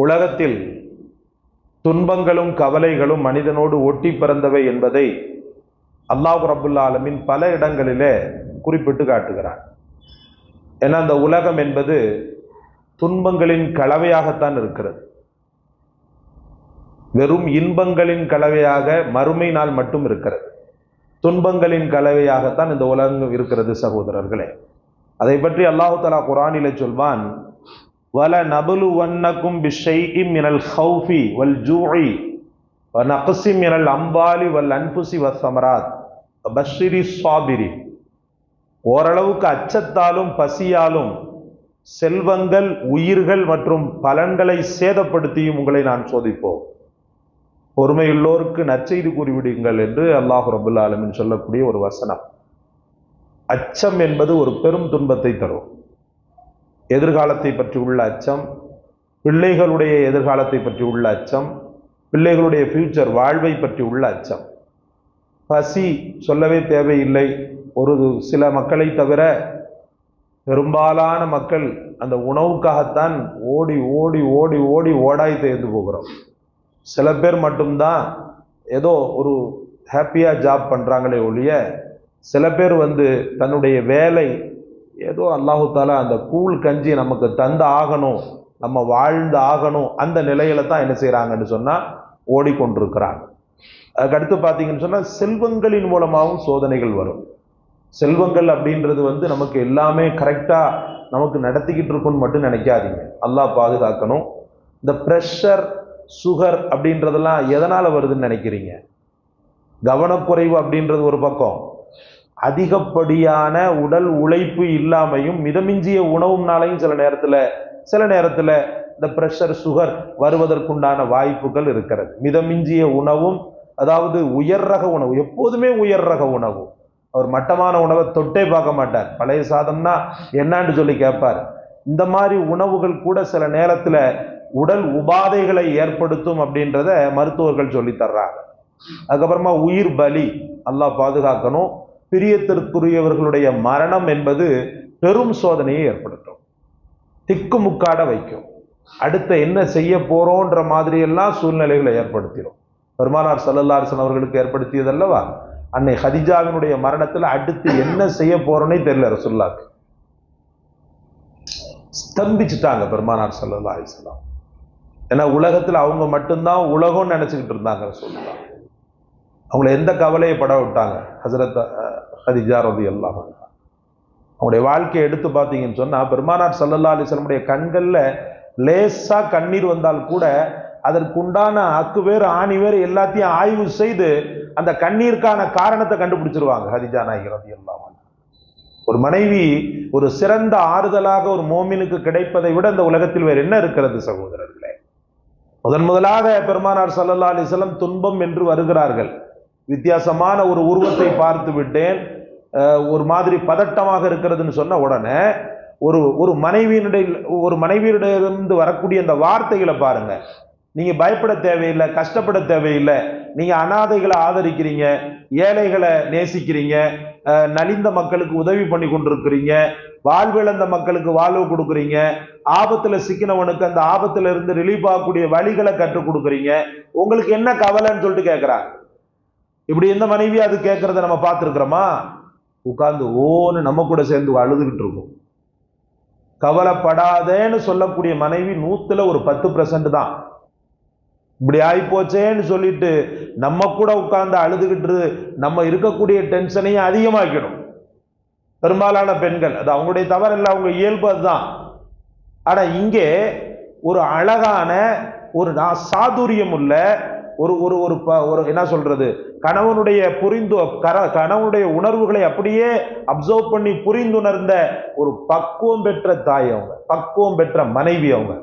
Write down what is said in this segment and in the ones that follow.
உலகத்தில் துன்பங்களும் கவலைகளும் மனிதனோடு ஒட்டி பிறந்தவை என்பதை அல்லாஹ் ரப்புல் ஆலமீன் பல இடங்களிலே குறிப்பிட்டு காட்டுகிறான். ஏன்னா அந்த உலகம் என்பது துன்பங்களின் கலவையாகத்தான் இருக்கிறது. வெறும் இன்பங்களின் கலவையாக மறுமை நாள் மட்டும் இருக்கிறது. துன்பங்களின் கலவையாகத்தான் இந்த உலகம் இருக்கிறது சகோதரர்களே. அதை பற்றி அல்லாஹு தஆலா குர்ஆனிலே சொல்வான், வல நபுலுவன்னக்கும் பிஷைஇம் மினல் ஹௌஃபி வல் ஜூஇ வ நக்ஸி மினல் அம்வாலி வல் அன்ஃபுஸி வஸ்ஸமராத் வபஷ்ஷிரிஸ் ஸாபிரீன். ஓரளவுக்கு அச்சத்தாலும் பசியாலும் செல்வங்கள், உயிர்கள் மற்றும் பலன்களை சேதப்படுத்தியும் உங்களை நான் சோதிப்போம். பொறுமையுள்ளோருக்கு நற்செய்தி கூறிவிடுங்கள் என்று அல்லாஹ் ரப்புல் ஆலமீன் சொல்லக்கூடிய ஒரு வசனம். அச்சம் என்பது ஒரு பெரும் துன்பத்தை தரும். எதிர்காலத்தை பற்றி உள்ள அச்சம், பிள்ளைகளுடைய எதிர்காலத்தை பற்றி உள்ள அச்சம், பிள்ளைகளுடைய ஃபியூச்சர் வாழ்வை பற்றி உள்ள அச்சம். பசி சொல்லவே தேவையில்லை. ஒரு சில மக்களை தவிர பெரும்பாலான மக்கள் அந்த உணவுக்காகத்தான் ஓடி ஓடி ஓடி ஓடி ஓடாய் தேர்ந்து போகிறோம். சில பேர் மட்டும்தான் ஏதோ ஒரு ஹாப்பியாக ஜாப் பண்ணுறாங்களே ஒழிய, சில பேர் தன்னுடைய வேலை ஏதோ அல்லாஹு தாலா அந்த கூழ் கஞ்சி நமக்கு தந்து ஆகணும், நம்ம வாழ்ந்து ஆகணும், அந்த நிலையில தான் என்ன செய்கிறாங்கன்னு சொன்னால் ஓடிக்கொண்டிருக்கிறாங்க. அதுக்கடுத்து பார்த்தீங்கன்னு சொன்னால் செல்வங்களின் மூலமாகவும் சோதனைகள் வரும். செல்வங்கள் அப்படின்றது நமக்கு எல்லாமே கரெக்டாக நமக்கு நடத்திக்கிட்டு இருக்குன்னு மட்டும் நினைக்காதீங்க. அல்லாஹ் பாதுகாக்கணும். இந்த ப்ரெஷர், சுகர் அப்படின்றதெல்லாம் எதனால் வருதுன்னு நினைக்கிறீங்க? கவனக்குறைவு அப்படின்றது ஒரு பக்கம், அதிகப்படியான உடல் உழைப்பு இல்லாமையும் மிதமிஞ்சிய உணவுனாலையும் சில நேரத்தில் இந்த ப்ரெஷர், சுகர் வருவதற்குண்டான வாய்ப்புகள் இருக்கிறது. மிதமிஞ்சிய உணவும், அதாவது உயர் ரக உணவு, எப்போதுமே உயர் ரக உணவு. அவர் மட்டமான உணவை தொட்டே பார்க்க மாட்டார். பழைய சாதம்னா என்னான்னு சொல்லி கேட்பார். இந்த மாதிரி உணவுகள் கூட சில நேரத்தில் உடல் உபாதைகளை ஏற்படுத்தும் அப்படின்றத மருத்துவர்கள் சொல்லி தர்றாங்க. அதுக்கப்புறமா உயிர் பலி, அல்லாஹ் பாதுகாக்கணும். பிரியத்திற்குரியவர்களுடைய மரணம் என்பது பெரும் சோதனையை ஏற்படுத்தும், திக்குமுக்காட வைக்கும். அடுத்த என்ன செய்ய போறோன்ற மாதிரி எல்லாம் சூழ்நிலைகளை ஏற்படுத்திடும். பெருமானார் ஸல்லல்லாஹு அலைஹி வஸல்லம் அவர்களுக்கு ஏற்படுத்தியதல்லவா அன்னை ஹதீஜாவினுடைய மரணத்துல அடுத்து என்ன செய்ய போறோன்னே தெரியல ரசூலுல்லாஹ்க்கு. ஸ்தம்பிச்சுட்டாங்க பெருமானார் ஸல்லல்லாஹு அலைஹி வஸல்லம். ஏன்னா உலகத்துல அவங்க மட்டும்தான் உலகம்னு நினைச்சுக்கிட்டு இருந்தாங்க ரசூலுல்லாஹ். அவங்கள எந்த கவலையை பட விட்டாங்க ஹஸரத் ஹதீஜா ரலியல்லாஹு அன்ஹா. அவங்களுடைய வாழ்க்கையை எடுத்து பார்த்தீங்கன்னு சொன்னா பெருமானார் ஸல்லல்லாஹு அலைஹி வஸல்லமுடைய கண்கள்ல லேசா கண்ணீர் வந்தால் கூட அதற்குண்டான அக்குவேர் ஆணிவேர் எல்லாத்தையும் ஆய்வு செய்து அந்த கண்ணீருக்கான காரணத்தை கண்டுபிடிச்சிருவாங்க ஹதீஜா நாயகி ரலியல்லாஹு அன்ஹா. ஒரு மனைவி ஒரு சிறந்த ஆறுதலாக ஒரு மோமினுக்கு கிடைப்பதை விட இந்த உலகத்தில் வேறு என்ன இருக்கிறது சகோதரர்களே? முதலாக பெருமானார் ஸல்லல்லாஹு அலைஹி வஸல்லம் துன்பம் என்று வருகிறார்கள். வித்தியாசமான ஒரு உருவத்தை பார்த்து விட்டேன், ஒரு மாதிரி பதட்டமாக இருக்கிறதுன்னு சொன்ன உடனே ஒரு மனைவியிலிருந்து வரக்கூடிய அந்த வார்த்தைகளை பாருங்க. நீங்க பயப்பட தேவையில்லை, கஷ்டப்பட தேவையில்லை, நீங்க அனாதைகளை ஆதரிக்கிறீங்க, ஏழைகளை நேசிக்கிறீங்க, நலிந்த மக்களுக்கு உதவி பண்ணி கொண்டிருக்கிறீங்க, வாழ்விழந்த மக்களுக்கு வாழ்வு கொடுக்குறீங்க, ஆபத்துல சிக்கினவனுக்கு அந்த ஆபத்துல இருந்து ரிலீஃப் ஆகக்கூடிய வழிகளை கற்றுக் கொடுக்குறீங்க, உங்களுக்கு என்ன கவலைன்னு சொல்லிட்டு கேட்கிறாங்க. இப்படி எந்த மனைவி அது கேட்கறத நம்ம பார்த்துருக்கிறோமா? உட்கார்ந்து ஓன்னு நம்ம கூட சேர்ந்து அழுதுகிட்டு இருக்கும். கவலைப்படாதேன்னு சொல்லக்கூடிய மனைவி 100ல் ஒரு 10% தான். இப்படி ஆயிப்போச்சேன்னு சொல்லிட்டு நம்ம கூட உட்கார்ந்து அழுதுகிட்டு நம்ம இருக்கக்கூடிய டென்ஷனையும் அதிகமாக்கிடும் பெரும்பாலான பெண்கள். அது அவங்களுடைய தவறில்லை, அவங்க இயல்பு அதுதான். ஆனா இங்கே ஒரு அழகான ஒரு சாதுரியம் உள்ள ஒரு ஒரு ஒரு என்ன சொல்றது, கணவனுடைய உணர்வுகளை அப்படியே அப்சர்வ் பண்ணி புரிந்துணர்ந்த ஒரு பக்குவம் பெற்ற தாய் அவங்க, பக்குவம் பெற்ற மனைவி அவங்க.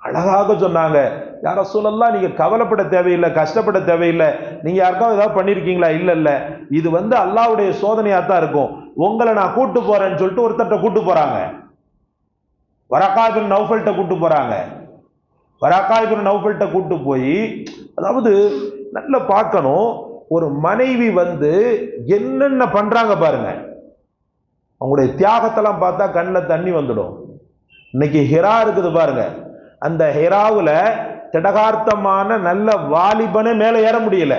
அழகாக சொன்னாங்க, யா ரசூலல்லாஹ் நீங்க கவலைப்பட தேவையில்லை, கஷ்டப்பட தேவையில்லை, நீங்க யாருக்காவது ஏதாவது பண்ணிருக்கீங்களா? இல்ல, இது அல்லாஹ்வுடைய சோதனையா தான் இருக்கும், உங்களை நான் கூட்டு போறேன்னு சொல்லிட்டு ஒருத்தட்ட கூட்டு போறாங்க. வரகா பின் நௌஃபல்ட்ட கூட்டு போறாங்க. வரகா பின் நௌஃபல்ட்ட கூட்டு போய், அதாவது நல்ல பார்க்கணும், ஒரு மனைவி என்னென்ன பண்றாங்க பாருங்க. அவங்களுடைய தியாகத்தெல்லாம் பார்த்தா கண்ணில் தண்ணி வந்துடும். இன்னைக்கு ஹிரா இருக்குது பாருங்க, அந்த ஹிராவுல திடகார்த்தமான நல்ல வாலிபனே மேலே ஏற முடியல.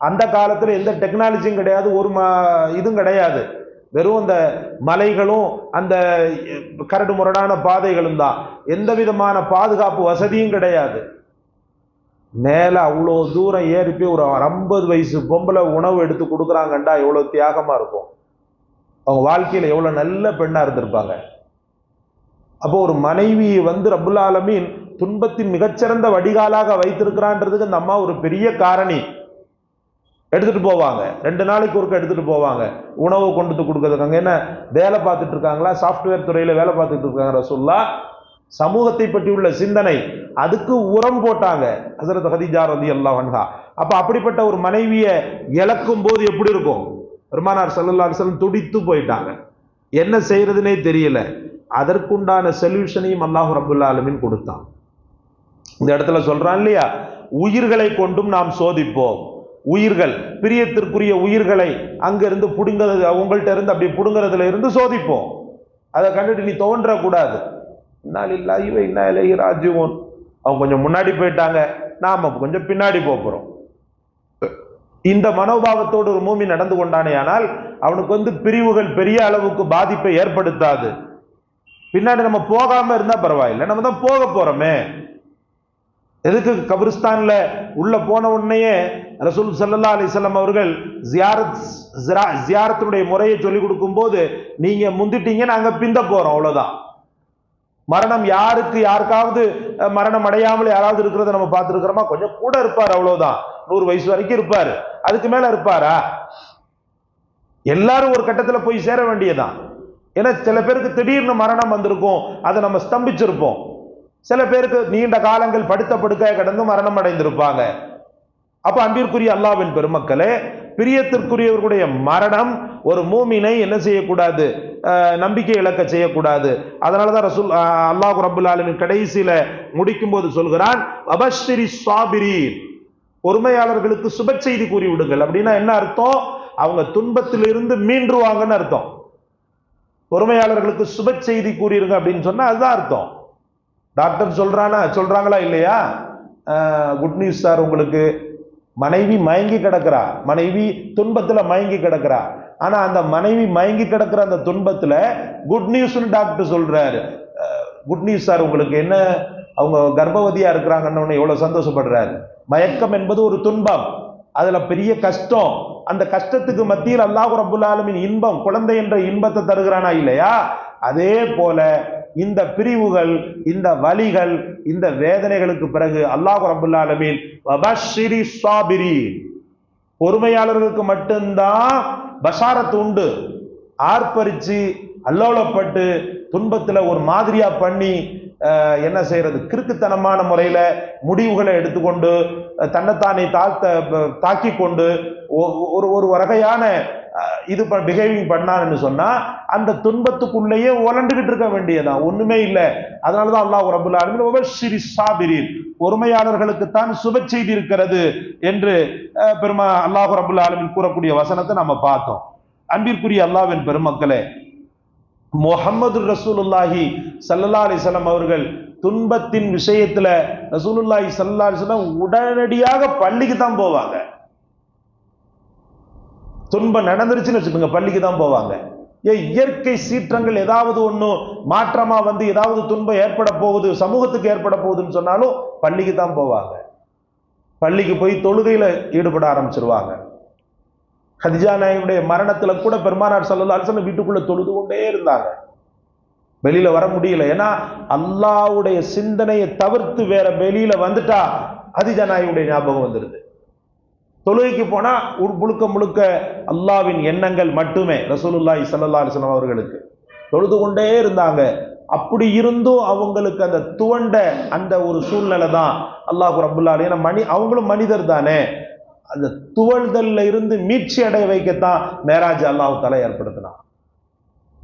அந்த காலத்துல எந்த டெக்னாலஜியும் கிடையாது, ஒரு இதுவும் கிடையாது. வெறும் அந்த மலைகளும் அந்த கரடு முரடான பாதைகளும் தான். எந்த விதமான பாதுகாப்பு வசதியும் கிடையாது. மேல அவ்வளோ தூரம் ஏறி போய் ஒரு 50 வயசு பொம்பளை உணவு எடுத்து கொடுக்குறாங்கண்டா எவ்வளவு தியாகமா இருக்கும். அவங்க வாழ்க்கையில எவ்வளவு நல்ல பெண்ணா இருந்திருப்பாங்க. அப்போ ஒரு மனைவி ரப்புல் ஆலமீன் துன்பத்தின் மிகச்சிறந்த வடிகாலாக வைத்திருக்கிறான்றதுக்கு அந்த அம்மா ஒரு பெரிய காரணி. எடுத்துட்டு போவாங்க, 2 நாளைக்கு ஒருக்க எடுத்துட்டு போவாங்க உணவு கொண்டு கொடுக்கறதுக்கு. அங்க என்ன வேலை பார்த்துட்டு இருக்காங்களா? சாப்ட்வேர் துறையில வேலை பார்த்துட்டு இருக்காங்க ரசூலுல்லாஹ். சமூகத்தை பற்றி உள்ள சிந்தனை, அதுக்கு உரம் போட்டாங்க ஹஸரத் கதீஜா ரலியல்லாஹு அன்ஹா. அப்ப அப்படிப்பட்ட ஒரு மனைவியை இழக்கும் போது எப்படி இருக்கும்? பெருமானார் ஸல்லல்லாஹு அலைஹி வஸல்லம் துடித்து போயிட்டாங்க. என்ன செய்யறதுனே தெரியல. அதற்குண்டான சொல்யூஷனையும் அல்லாஹ் ரப்புல் ஆலமீன் கொடுத்தான். இந்த இடத்துல சொல்றான் இல்லையா, உயிர்களை கொண்டும் நாம் சோதிப்போம். உயிர்கள், பிரியத்திற்குரிய உயிர்களை அங்கிருந்து புடுங்கிறது, அவங்கள்ட்ட இருந்து அப்படி புடுங்கிறதுல இருந்து சோதிப்போம். அதை கண்டுட்டு நீ தோன்றக்கூடாது. இன்னாலில்லாஹி வ இன்னா இலைஹி ராஜிஊன். அவங்க கொஞ்சம் முன்னாடி போயிட்டாங்க, நாம கொஞ்சம் பின்னாடி போறோம். இந்த மனோபாவத்தோடு ஒரு மூமின் நடந்து கொண்டானேயானால் அவனுக்கு பிரிவுகள் பெரிய அளவுக்கு பாதிப்பை ஏற்படுத்தாது. பின்னாடி நம்ம போகாம இருந்தா பரவாயில்லை, நம்ம தான் போக போறோமே. எதுக்கு கபிரிஸ்தான்ல உள்ள போன உடனேயே ரசூல் ஸல்லல்லாஹு அலைஹி வஸல்லம் அவர்கள் ஜியாரத்துடைய முறையை சொல்லிக் கொடுக்கும் போது, நீங்க முந்திட்டீங்க, நாங்க பிந்த போறோம், அவ்வளவுதான். மரணம் யாருக்காவது மரணம் அடையாமல் யாராவது இருக்கிறத நம்ம பார்த்துருக்கிறோமா? கொஞ்சம் கூட இருப்பார், அவ்வளவுதான். 100 வயசு வரைக்கும் இருப்பாரு, அதுக்கு மேல இருப்பாரா? எல்லாரும் ஒரு கட்டத்துல போய் சேர வேண்டியதான். ஏன்னா சில பேருக்கு திடீர்னு மரணம் வந்திருக்கும், அதை நம்ம ஸ்தம்பிச்சிருப்போம். சில பேருக்கு நீண்ட காலங்கள் படுத்த படுக்கையை கடந்து மரணம் அடைந்திருப்பாங்க. அப்ப அன்பிற்குரிய அல்லாஹ்வின் பெருமக்களே, பிரியத்திற்குரியவர்களுடைய மரணம் ஒரு மூமினை என்ன செய்யக்கூடாது? நம்பிக்கை இழக்க செய்யக்கூடாது. அதனாலதான் ரசூல் அல்லாஹ் ரப்புல் ஆலமீன் கடைசியில முடிக்கும் போது சொல்கிறான், அபஷ்ஷிரி ஸாபிரீன், பொறுமையாளர்களுக்கு சுப செய்தி கூறி விடுங்கள். அப்படின்னா என்ன அர்த்தம்? அவங்க துன்பத்திலிருந்து மீண்டுவாங்கன்னு அர்த்தம். பொறுமையாளர்களுக்கு சுப செய்தி கூறிருங்க அப்படின்னு சொன்னா அதுதான் அர்த்தம். டாக்டர் சொல்றாங்களா இல்லையா? குட் நியூஸ் சார், உங்களுக்கு மனைவி மயங்கி கிடக்கிறா, மனைவி துன்பத்துல மயங்கி கிடக்கிறா. ஆனா அந்த மனைவி மயங்கி கிடக்கிற அந்த துன்பத்துல குட் நியூஸ் டாக்டர் சொல்றாரு. குட் நியூஸ் சார், உங்களுக்கு என்ன, அவங்க கர்ப்பவதியா இருக்கிறாங்கன்னு எவ்வளவு சந்தோஷப்படுறாரு. மயக்கம் என்பது ஒரு துன்பம், அதுல பெரிய கஷ்டம். அந்த கஷ்டத்துக்கு மத்தியில் அல்லாஹ் ரப்புல் ஆலமீன் இன்பம், குழந்தை என்ற இன்பத்தை தருகிறானா இல்லையா? அதே போல இந்த பிரிவுகள், இந்த வலிகள், இந்த வேதனைகளுக்கு பிறகு அல்லாஹ் ரப்புல் ஆலமீன் வபஷ்ஷிரி ஸாபிரீன், பொறுமையாளர்களுக்கு மட்டும்தான் பஷாரத் உண்டு. ஆர்ப்பரிச்சு அல்லோலப்பட்டு துன்பத்துல ஒரு மாதிரியா பண்ணி என்ன செய்யறது, கிறுக்குத்தனமான முறையில முடிவுகளை எடுத்துக்கொண்டு தன்னைத்தானே தாக்கி கொண்டு ஒரு வகையான இது பிஹேவிங் பண்ணான்னு சொன்னா அந்த துன்பத்துக்குள்ளேயே உலண்டுகிட்டு இருக்க வேண்டியதான், ஒண்ணுமே இல்லை. அதனாலதான் அல்லாஹ் ரப்புல் ஆலமீன் வபஷ்ஷிரி ஸாபிரீன், பொறுமையாளர்களுக்குத்தான் சுப செய்தி இருக்கிறது என்று அல்லாஹ் ரப்புல் ஆலமீன் கூறக்கூடிய வசனத்தை நம்ம பார்த்தோம். அன்பிற்குரிய அல்லாஹ்வின் பெருமக்களே, முஹம்மது ரசூலுல்லாஹி ஸல்லல்லாஹு அலைஹி வஸல்லம் அவர்கள் துன்பத்தின் விஷயத்துல ரசூலுல்லாஹி ஸல்லல்லாஹு அலைஹி வஸல்லம் உடனடியாக பள்ளிக்கு தான் போவாங்க. துன்பம் நடந்துருச்சுன்னு வச்சுக்கோங்க, பள்ளிக்கு தான் போவாங்க. இயற்கை சீற்றங்கள் ஏதாவது ஒண்ணு மாற்றமா ஏதாவது துன்பம் ஏற்பட போகுது, சமூகத்துக்கு ஏற்பட போகுதுன்னு சொன்னாலும் பள்ளிக்கு தான் போவாங்க. பள்ளிக்கு போய் தொழுகையில ஈடுபட ஆரம்பிச்சிருவாங்க. கதீஜா நாயகியுடைய மரணத்துல கூட பெருமானார் ஸல்லல்லாஹு அலைஹி வஸல்லம் வீட்டுக்குள்ள தொழுது கொண்டே இருந்தாங்க, வெளியில வர முடியல. ஏன்னா அல்லாஹ்வுடைய சிந்தனையை தவிர்த்து வேற வெளியில வந்துட்டா கதீஜா நாயகியுடைய ஞாபகம் வந்துருது. தொழுகைக்கு போனா முழுக்க முழுக்க அல்லாஹ்வின் எண்ணங்கள் மட்டுமே ரசூலுல்லாஹி ஸல்லல்லாஹு அலைஹி வஸல்லம் அவர்களுக்கு. தொழுது கொண்டே இருந்தாங்க. அப்படி இருந்தும் அவங்களுக்கு அந்த துவண்ட அந்த ஒரு சூழ்நிலை தான் அல்லாஹ் ரப்புல் ஆலமீன், அவங்களும் மனிதர் தானே, அந்த துவழ்தல்ல இருந்து மீட்சி அடைய வைக்கத்தான் மேராஜ் அல்லாஹ் தஆலா ஏற்படுத்தினான்.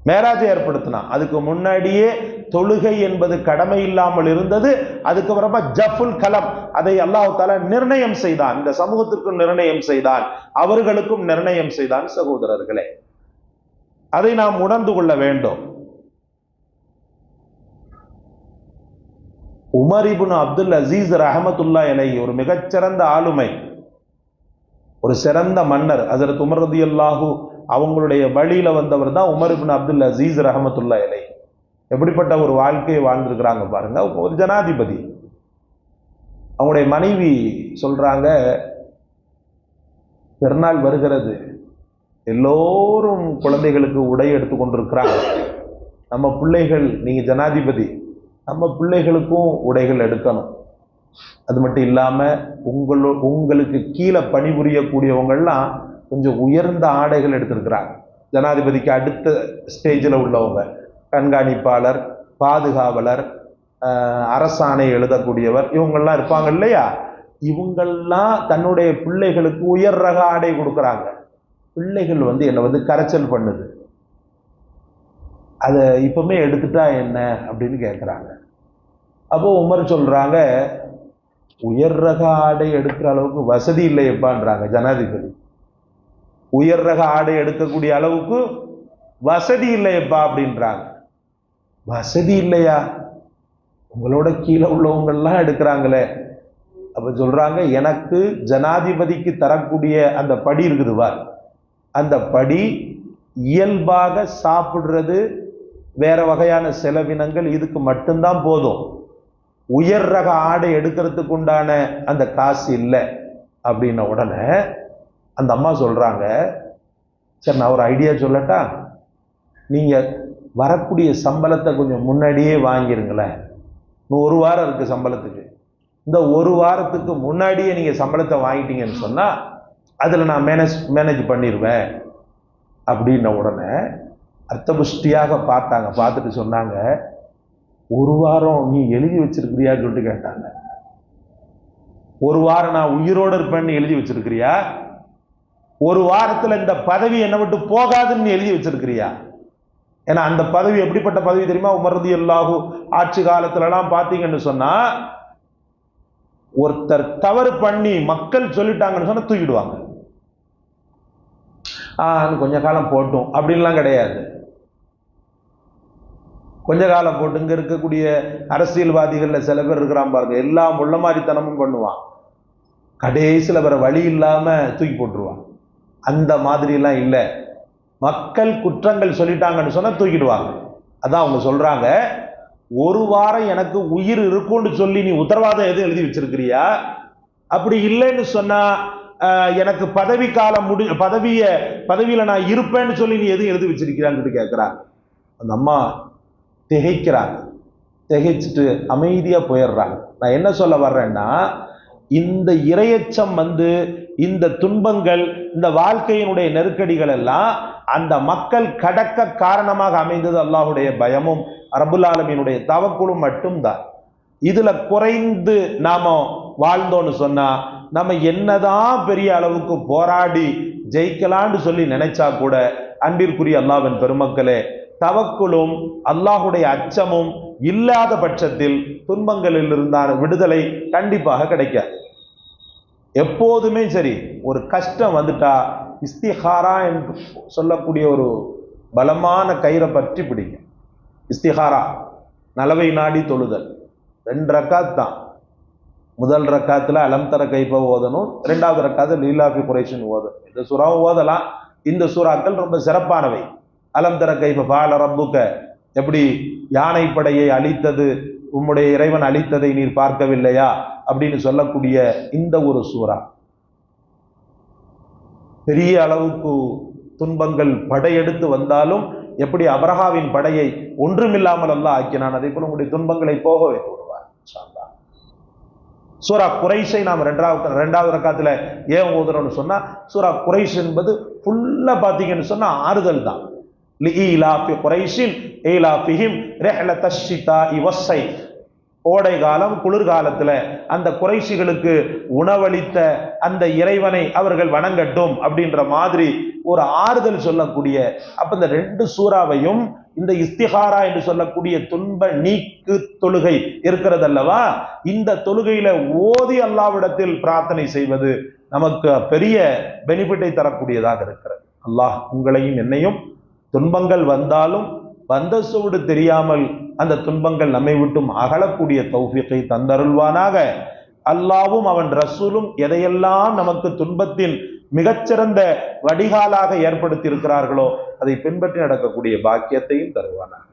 மேராஜை ஏற்படுத்தினான். அதுக்கு முன்னாடியே தொழுகை என்பது கடமை இல்லாமல் இருந்தது. அதுக்கப்புறமா ஜஃபுல் கலம், அதை அல்லாஹ் தஆலா நிர்ணயம் செய்தான். இந்த சமூகத்திற்கும் நிர்ணயம் செய்தான், அவர்களுக்கும் நிர்ணயம் செய்தான். சகோதரர்களே, அதை நாம் உணர்ந்து கொள்ள வேண்டும். உமர் இப்னு அப்துல் அசீஸ் ரஹமத்துல்லாஹி அலைஹி ஒரு மிகச்சிறந்த ஆளுமை, ஒரு சிறந்த மன்னர். ஹஜ்ரத் உமர் ரலியல்லாஹு அவங்களுடைய வழியில வந்தவர் தான் உமர் இப்னு அப்துல் அசீஸ் ரஹமத்துல்லாஹி அலைஹி. எப்படிப்பட்ட ஒரு வாழ்க்கையை வாழ்ந்திருக்கிறாங்க பாருங்க. ஒரு ஜனாதிபதி. அவங்களுடைய மனைவி சொல்றாங்க, பெருநாள் வருகிறது, எல்லோரும் குழந்தைகளுக்கு உடை எடுத்து கொண்டிருக்கிறாங்க, நம்ம பிள்ளைகள், நீங்க ஜனாதிபதி, நம்ம பிள்ளைகளுக்கும் உடைகள் எடுக்கணும். அது மட்டும் இல்லாம உங்களுக்கு கீழே பணிபுரியக்கூடியவங்கள்லாம் கொஞ்சம் உயர்ந்த ஆடைகள் எடுத்திருக்கிறாங்க. ஜனாதிபதிக்கு அடுத்த ஸ்டேஜில் உள்ளவங்க, கண்காணிப்பாளர், பாதுகாவலர், அரசாணை எழுதக்கூடியவர், இவங்கெல்லாம் இருப்பாங்க இல்லையா, இவங்கெல்லாம் தன்னுடைய பிள்ளைகளுக்கு உயர் ரக ஆடை கொடுக்குறாங்க. பிள்ளைகள் என்னை கரைச்சல் பண்ணுது, அதை இப்பவுமே எடுத்துட்டா என்ன அப்படின்னு கேட்குறாங்க. அப்போ உமர் சொல்றாங்க, உயர் ரக ஆடை எடுக்கிற அளவுக்கு வசதி இல்லையப்பான்றாங்க ஜனாதிபதி. உயர் ரக ஆடை எடுக்கக்கூடிய அளவுக்கு வசதி இல்லையப்பா அப்படின்றாங்க. வசதி இல்லையா? உங்களோட கீழே உள்ளவங்கெல்லாம் எடுக்கிறாங்களே. அப்ப சொல்றாங்க, எனக்கு ஜனாதிபதிக்கு தரக்கூடிய அந்த படி இருக்குதுவா, அந்த படி இயல்பாக சாப்பிடுறது, வேற வகையான செலவினங்கள், இதுக்கு மட்டும்தான் போதும். உயர் ரக ஆடை எடுக்கிறதுக்கு உண்டான அந்த காசு இல்லை அப்படின்ன உடனே அந்த அம்மா சொல்றாங்க, சரி நான் ஒரு ஐடியா சொல்லட்டா, நீங்க வரக்கூடிய சம்பளத்தை கொஞ்சம் முன்னாடியே வாங்கிருங்களேன். இன்னும் ஒரு வாரம் இருக்கு சம்பளத்துக்கு, இந்த ஒரு வாரத்துக்கு முன்னாடியே நீங்க சம்பளத்தை வாங்கிட்டீங்கன்னு சொன்னா அதுல நான் மேனேஜ் பண்ணிடுவேன் அப்படின்ன உடனே அர்த்தபுஷ்டியாக பார்த்தாங்க. பார்த்துட்டு சொன்னாங்க, ஒரு வாரம் நீ எழுதி வச்சிருக்கிறியான்னு சொல்லிட்டு கேட்டாங்க. ஒரு வாரம் நான் உயிரோடு இருப்பேன்னு எழுதி வச்சிருக்கிறியா? ஒரு வாரத்துல இந்த பதவி என்னை விட்டு போகாதுன்னு எழுதி வச்சிருக்கிறியா? ஏன்னா அந்த பதவி எப்படிப்பட்ட பதவி தெரியுமா? உமர் ரலியல்லாஹு ஆட்சி காலத்துல எல்லாம் பாத்தீங்கன்னு சொன்னா, ஒருத்தர் தவறு பண்ணி மக்கள் சொல்லிட்டாங்கன்னு சொன்னா தூக்கிடுவாங்க. கொஞ்ச காலம் போட்டும் அப்படின்லாம் கிடையாது. கொஞ்ச காலம் போட்டு இங்க இருக்கக்கூடிய அரசியல்வாதிகள்ல சில பேர் இருக்கிறான் பாருங்க, எல்லாம் உள்ள மாதிரித்தனமும் பண்ணுவான், கடைசியில் வேற வழி இல்லாம தூக்கி போட்டுருவான். அந்த மாதிரி எல்லாம் இல்லை. மக்கள் குற்றங்கள் சொல்லிட்டாங்கன்னு சொன்னா தூக்கிடுவாங்க. அதான் அவங்க சொல்றாங்க, ஒரு வாரம் எனக்கு உயிர் இருக்கும்னு சொல்லி நீ உத்தரவாதம் எதுவும் எழுதி வச்சிருக்கிறியா? அப்படி இல்லைன்னு சொன்னா எனக்கு பதவி காலம் பதவியில நான் இருப்பேன்னு சொல்லி நீ எதுவும் எழுதி வச்சிருக்கிறான்னு கேட்கிறாங்க. அந்த அம்மா திகைக்கிறாங்க. திகைச்சிட்டு அமைதியா போயிடுறாங்க. நான் என்ன சொல்ல வர்றேன்னா, இந்த இரையச்சம் இந்த துன்பங்கள், இந்த வாழ்க்கையினுடைய நெருக்கடிகள் எல்லாம் அந்த மக்கள் கடக்க காரணமாக அமைந்தது அல்லாஹுடைய பயமும் ரப்புல் ஆலமீனுடைய தவக்குலும் மட்டும்தான். இதுல குறைந்து நாம வாழ்ந்தோன்னு சொன்னா நம்ம என்னதான் பெரிய அளவுக்கு போராடி ஜெயிக்கலான்னு சொல்லி நினைச்சா கூட, அன்பிற்குரிய அல்லாஹ்வின் பெருமக்களே, தவக்குலும் அல்லாஹுடைய அச்சமும் இல்லாத பட்சத்தில் துன்பங்களில் இருந்தான விடுதலை கண்டிப்பாக கிடைக்காது. எப்போதுமே சரி, ஒரு கஷ்டம் வந்துட்டா இஸ்திகாரா என்று சொல்லக்கூடிய ஒரு பலமான கயிறை பற்றி பிடிங்க. இஸ்திகாரா, நலவை நாடி தொழுதல். 2 ரக்காத் தான். முதல் ரக்காத்துல அலம்தர கைஃப ஓதணும், 2வது ரக்காத்துல லீலாஃபி குரைஷின் ஓதணும். இந்த சூறாவும் ஓதலாம். இந்த சூறாக்கள் ரொம்ப சிறப்பானவை. அலம்தர கைஃப ஃபஅல ரப்புக, எப்படி யானை படையை அழித்தது, உம்முடைய இறைவன் அழித்ததை நீர் பார்க்கவில்லையா அப்படின்னு சொல்லக்கூடிய இந்த ஒரு சூறா. பெரிய அளவுக்கு துன்பங்கள் படையெடுத்து வந்தாலும் எப்படி அபரஹாவின் படையை ஒன்றுமில்லாமல் அல்லாஹ் ஆக்கினான், அதே போல உங்களுடைய துன்பங்களை போக வைத்து விடுவார். சூரா குரைஷை நாம் 2வது ரக்காத்துல ஏன் ஓதுறோம்னு சொன்னா, சூரா குரைஷ் என்பது ஃபுல்லா பாத்தீங்கன்னு சொன்னா ஆறுதல் தான். லிஈலாஃபி குரைஷின் ஈலாஃபிஹிம் ரிஹ்லத்தஷ் ஷிதாஇ வஸ்ஸைஃப். கோடை காலம், குளிர்காலத்துல அந்த குறைஷிகளுக்கு உணவளித்த அந்த இறைவனை அவர்கள் வணங்கட்டும் அப்படின்ற மாதிரி ஒரு ஆறுதல் சொல்லக்கூடிய. அப்ப இந்த 2 சூறாவையும் இந்த இஸ்திகாரா என்று சொல்லக்கூடிய துன்ப நீக்கு தொழுகை இருக்கிறது அல்லவா, இந்த தொழுகையில ஓதி அல்லாஹ்விடத்தில் பிரார்த்தனை செய்வது நமக்கு பெரிய பெனிஃபிட்டை தரக்கூடியதாக இருக்கிறது. அல்லாஹ் உங்களையும் என்னையும் துன்பங்கள் வந்தாலும் வந்த சூடு தெரியாமல் அந்த துன்பங்கள் நம்மை விட்டும் அகலக்கூடிய தௌஃபீக்கை தந்தருள்வானாக. அல்லாவும் அவன் ரசூலும் எதையெல்லாம் நமக்கு துன்பத்தின் மிகச்சிறந்த வடிகாலாக ஏற்படுத்தி இருக்கிறார்களோ அதை பின்பற்றி நடக்கக்கூடிய பாக்கியத்தையும் தருவானாக.